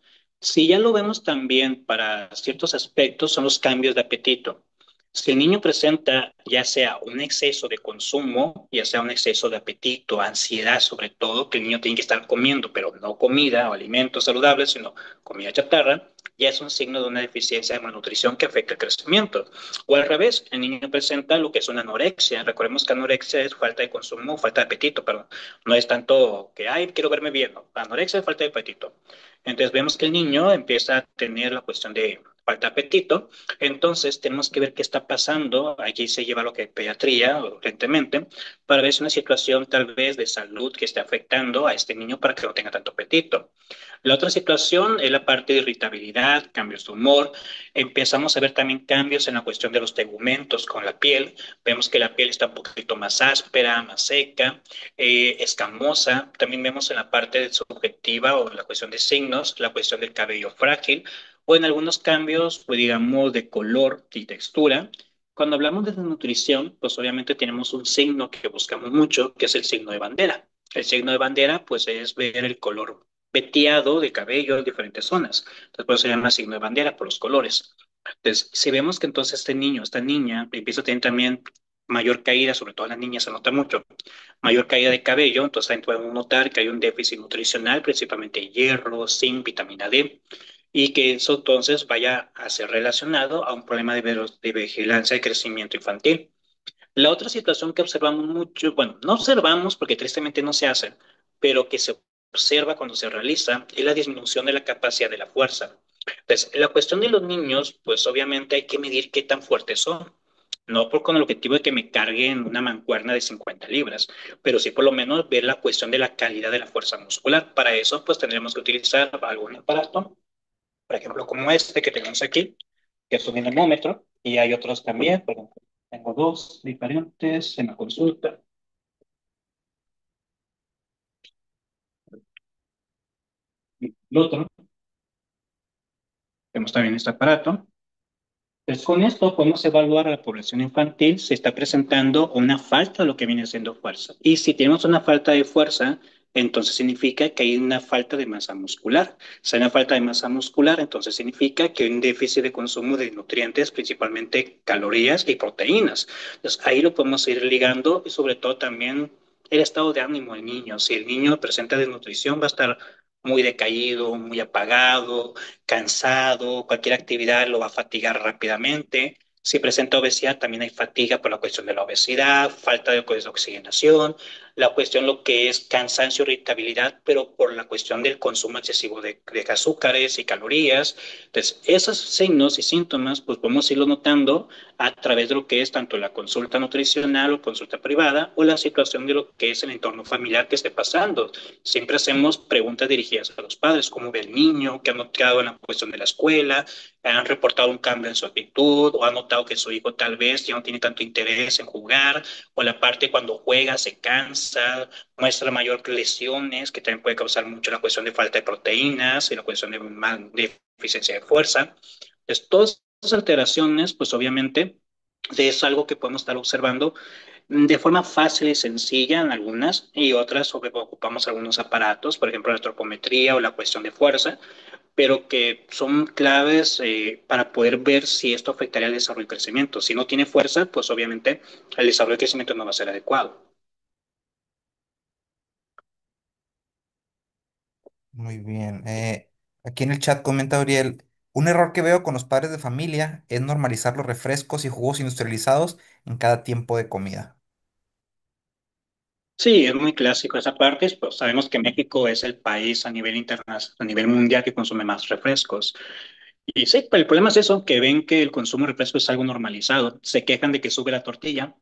Si ya lo vemos también para ciertos aspectos, son los cambios de apetito. Si el niño presenta ya sea un exceso de consumo, ya sea un exceso de apetito, ansiedad sobre todo, que el niño tiene que estar comiendo, pero no comida o alimentos saludables, sino comida chatarra, ya es un signo de una deficiencia de malnutrición que afecta el crecimiento. O al revés, el niño presenta lo que es una anorexia. Recordemos que anorexia es falta de consumo, falta de apetito, pero no es tanto que, ay, quiero verme bien, no. Anorexia es falta de apetito. Entonces vemos que el niño empieza a tener la cuestión de falta de apetito, entonces tenemos que ver qué está pasando. Allí se lleva lo que es pediatría urgentemente para ver si una situación tal vez de salud que esté afectando a este niño para que no tenga tanto apetito. La otra situación es la parte de irritabilidad, cambios de humor. Empezamos a ver también cambios en la cuestión de los tegumentos con la piel. Vemos que la piel está un poquito más áspera, más seca, escamosa. También vemos en la parte subjetiva o la cuestión de signos, la cuestión del cabello frágil o en algunos cambios, pues digamos, de color y textura. Cuando hablamos de nutrición, pues obviamente tenemos un signo que buscamos mucho, que es el signo de bandera. El signo de bandera, pues es ver el color veteado de cabello en diferentes zonas. Entonces, por eso se llama signo de bandera, por los colores. Entonces, si vemos que entonces este niño, esta niña, empieza a tener también mayor caída, sobre todo en las niñas se nota mucho, mayor caída de cabello, entonces ahí podemos notar que hay un déficit nutricional, principalmente hierro, zinc, vitamina D, y que eso entonces vaya a ser relacionado a un problema de vigilancia de crecimiento infantil. La otra situación que observamos mucho, bueno, no observamos porque tristemente no se hace, pero que se observa cuando se realiza, es la disminución de la capacidad de la fuerza. Entonces, la cuestión de los niños, pues obviamente hay que medir qué tan fuertes son. no por con el objetivo de que me carguen una mancuerna de 50 libras, pero sí por lo menos ver la cuestión de la calidad de la fuerza muscular. Para eso, pues tendremos que utilizar algún aparato, por ejemplo, como este que tenemos aquí, que es un dinamómetro, y hay otros también, por ejemplo, tengo dos diferentes en la consulta. El otro, tenemos también este aparato. Pues con esto podemos evaluar a la población infantil si está presentando una falta de lo que viene siendo fuerza. Y si tenemos una falta de fuerza, entonces significa que hay una falta de masa muscular. Si hay una falta de masa muscular, entonces significa que hay un déficit de consumo de nutrientes, principalmente calorías y proteínas. Entonces ahí lo podemos ir ligando y sobre todo también el estado de ánimo del niño. Si el niño presenta desnutrición, va a estar muy decaído, muy apagado, cansado, cualquier actividad lo va a fatigar rápidamente. Si presenta obesidad, también hay fatiga por la cuestión de la obesidad, falta de oxigenación, la cuestión lo que es cansancio, irritabilidad, pero por la cuestión del consumo excesivo de azúcares y calorías. Entonces, esos signos y síntomas, pues podemos irlo notando a través de lo que es tanto la consulta nutricional o consulta privada o la situación de lo que es el entorno familiar que esté pasando. Siempre hacemos preguntas dirigidas a los padres, cómo ve el niño, qué ha notado en la cuestión de la escuela, han reportado un cambio en su actitud o han notado que su hijo tal vez ya no tiene tanto interés en jugar o la parte cuando juega se cansa, muestra mayor lesiones, que también puede causar mucho la cuestión de falta de proteínas y la cuestión de deficiencia de fuerza. Entonces, todas esas alteraciones, pues obviamente, es algo que podemos estar observando de forma fácil y sencilla en algunas y otras sobre ocupamos algunos aparatos, por ejemplo la tropometría o la cuestión de fuerza, pero que son claves para poder ver si esto afectaría al desarrollo y crecimiento. Si no tiene fuerza, pues obviamente el desarrollo y crecimiento no va a ser adecuado. Muy bien. Aquí en el chat comenta Auriel, un error que veo con los padres de familia es normalizar los refrescos y jugos industrializados en cada tiempo de comida. Sí, es muy clásico esa parte, pues sabemos que México es el país a nivel internacional, a nivel mundial que consume más refrescos. Y sí, pero el problema es eso, que ven que el consumo de refresco es algo normalizado. Se quejan de que sube la tortilla,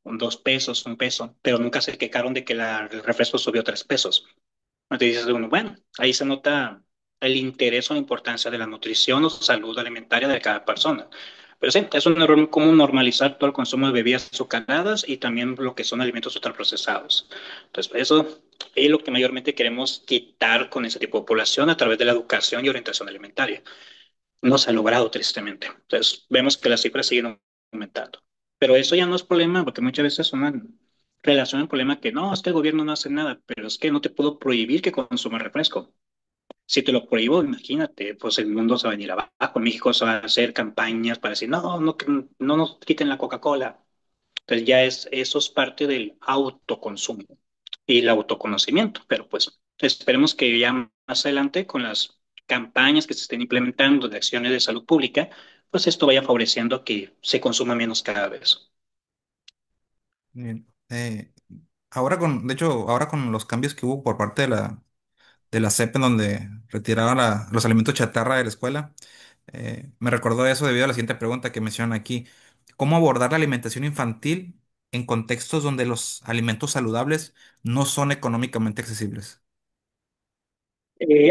un 2 pesos, 1 peso, pero nunca se quejaron de que el refresco subió 3 pesos. Entonces dices uno, bueno, ahí se nota el interés o la importancia de la nutrición o salud alimentaria de cada persona. Pero sí, es un error muy común normalizar todo el consumo de bebidas azucaradas y también lo que son alimentos ultraprocesados. Entonces, eso es lo que mayormente queremos quitar con ese tipo de población a través de la educación y orientación alimentaria. No se ha logrado, tristemente. Entonces, vemos que las cifras siguen aumentando. Pero eso ya no es problema, porque muchas veces una relación el problema que no, es que el gobierno no hace nada, pero es que no te puedo prohibir que consumas refresco. Si te lo prohíbo, imagínate, pues el mundo se va a venir abajo. En México se van a hacer campañas para decir, no, no, no nos quiten la Coca-Cola. Entonces ya eso es parte del autoconsumo y el autoconocimiento, pero pues esperemos que ya más adelante con las campañas que se estén implementando de acciones de salud pública, pues esto vaya favoreciendo que se consuma menos cada vez. Bien. Ahora de hecho, ahora con los cambios que hubo por parte de la SEP en donde retiraron los alimentos chatarra de la escuela, me recordó eso debido a la siguiente pregunta que mencionan aquí. ¿Cómo abordar la alimentación infantil en contextos donde los alimentos saludables no son económicamente accesibles?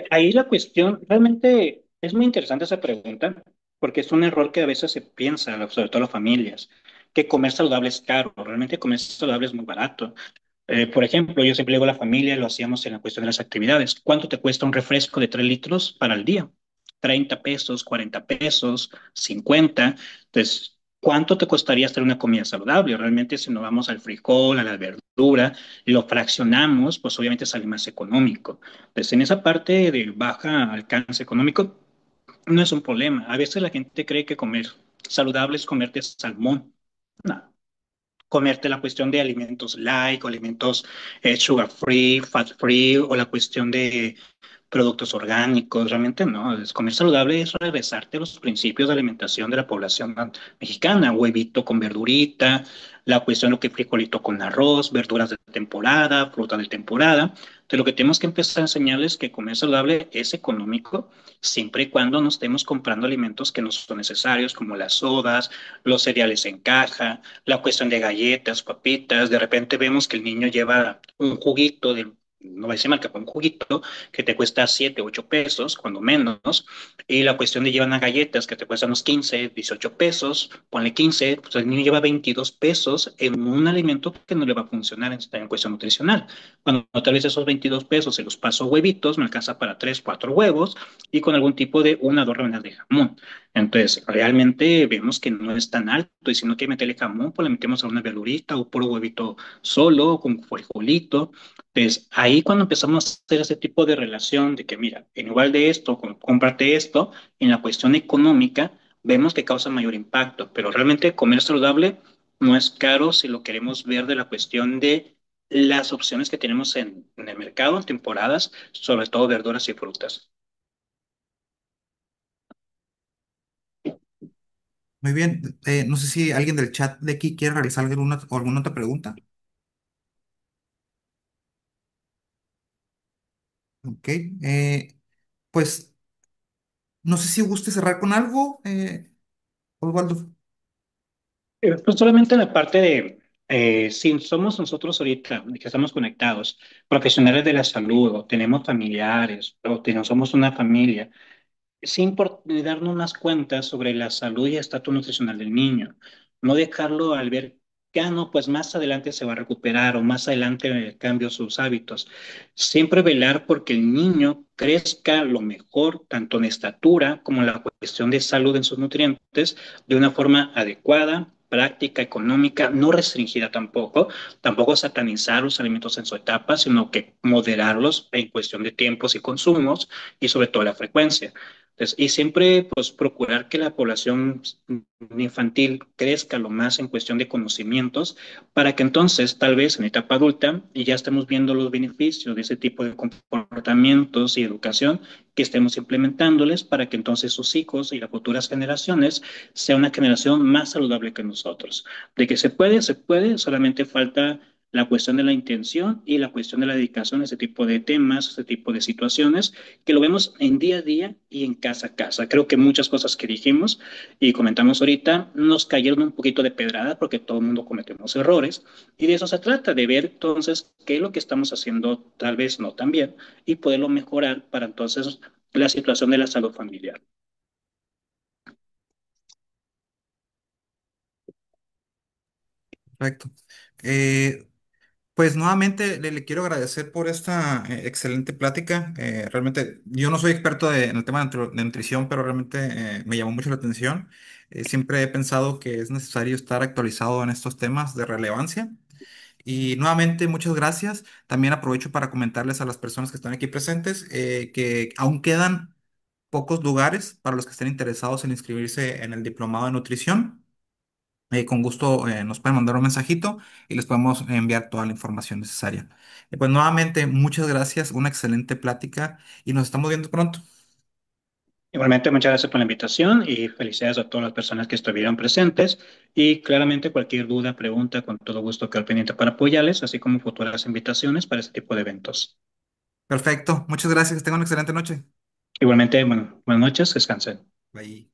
Ahí la cuestión, realmente es muy interesante esa pregunta, porque es un error que a veces se piensa, sobre todo las familias, que comer saludable es caro, realmente comer saludable es muy barato. Por ejemplo, yo siempre le digo a la familia, lo hacíamos en la cuestión de las actividades. ¿Cuánto te cuesta un refresco de 3 litros para el día? 30 pesos, 40 pesos, 50. Entonces, ¿cuánto te costaría hacer una comida saludable? Realmente, si nos vamos al frijol, a la verdura, lo fraccionamos, pues obviamente sale más económico. Entonces, en esa parte de baja alcance económico, no es un problema. A veces la gente cree que comer saludable es comerte salmón. No, comerte la cuestión de alimentos light o alimentos sugar free, fat free o la cuestión de productos orgánicos, realmente no. Comer saludable es regresarte a los principios de alimentación de la población mexicana, huevito con verdurita, la cuestión de lo que frijolito con arroz, verduras de temporada, fruta de temporada. Entonces, lo que tenemos que empezar a enseñarles es que comer saludable es económico, siempre y cuando no estemos comprando alimentos que no son necesarios, como las sodas, los cereales en caja, la cuestión de galletas, papitas. De repente vemos que el niño lleva un juguito de, no va a decir marca, pero un juguito que te cuesta 7 8 pesos, cuando menos, y la cuestión de llevar unas galletas que te cuestan unos 15 18 pesos, ponle 15, pues el niño lleva 22 pesos en un alimento que no le va a funcionar en cuestión nutricional. Cuando tal vez esos 22 pesos se los paso a huevitos, me alcanza para 3 4 huevos y con algún tipo de una o dos rebanas de jamón. Entonces, realmente vemos que no es tan alto y si no quiere meterle jamón, pues le metemos a una verdurita o puro huevito solo, con frijolito. Entonces, ahí cuando empezamos a hacer ese tipo de relación de que, mira, en igual de esto, cómprate esto, en la cuestión económica, vemos que causa mayor impacto, pero realmente comer saludable no es caro si lo queremos ver de la cuestión de las opciones que tenemos en el mercado en temporadas, sobre todo verduras y frutas. Muy bien. No sé si alguien del chat de aquí quiere realizar alguna otra pregunta. Ok. Pues no sé si guste cerrar con algo, Osvaldo. Pues solamente en la parte de, si somos nosotros ahorita, que estamos conectados, profesionales de la salud, o tenemos familiares, o somos una familia, sin darnos más cuenta sobre la salud y estatus nutricional del niño. No dejarlo al ver que, no, pues más adelante se va a recuperar o más adelante cambio sus hábitos. Siempre velar porque el niño crezca lo mejor, tanto en estatura como en la cuestión de salud en sus nutrientes, de una forma adecuada, práctica, económica, no restringida tampoco, tampoco satanizar los alimentos en su etapa, sino que moderarlos en cuestión de tiempos y consumos y sobre todo la frecuencia. Entonces, y siempre pues procurar que la población infantil crezca lo más en cuestión de conocimientos para que entonces tal vez en etapa adulta y ya estemos viendo los beneficios de ese tipo de comportamientos y educación que estemos implementándoles para que entonces sus hijos y las futuras generaciones sea una generación más saludable que nosotros. De que se puede, solamente falta la cuestión de la intención y la cuestión de la dedicación a ese tipo de temas, a ese tipo de situaciones que lo vemos en día a día y en casa a casa. Creo que muchas cosas que dijimos y comentamos ahorita nos cayeron un poquito de pedrada porque todo el mundo cometemos errores y de eso se trata, de ver entonces qué es lo que estamos haciendo tal vez no tan bien y poderlo mejorar para entonces la situación de la salud familiar. Perfecto. Eh, Pues nuevamente le quiero agradecer por esta excelente plática. Realmente yo no soy experto en el tema de nutrición, pero realmente me llamó mucho la atención. Siempre he pensado que es necesario estar actualizado en estos temas de relevancia. Y nuevamente muchas gracias. También aprovecho para comentarles a las personas que están aquí presentes que aún quedan pocos lugares para los que estén interesados en inscribirse en el diplomado de nutrición. Con gusto nos pueden mandar un mensajito y les podemos enviar toda la información necesaria. Pues nuevamente, muchas gracias, una excelente plática y nos estamos viendo pronto. Igualmente, muchas gracias por la invitación y felicidades a todas las personas que estuvieron presentes. Y claramente, cualquier duda, pregunta, con todo gusto quedo pendiente para apoyarles, así como futuras invitaciones para este tipo de eventos. Perfecto, muchas gracias, que tengan una excelente noche. Igualmente, bueno, buenas noches, descansen. Bye.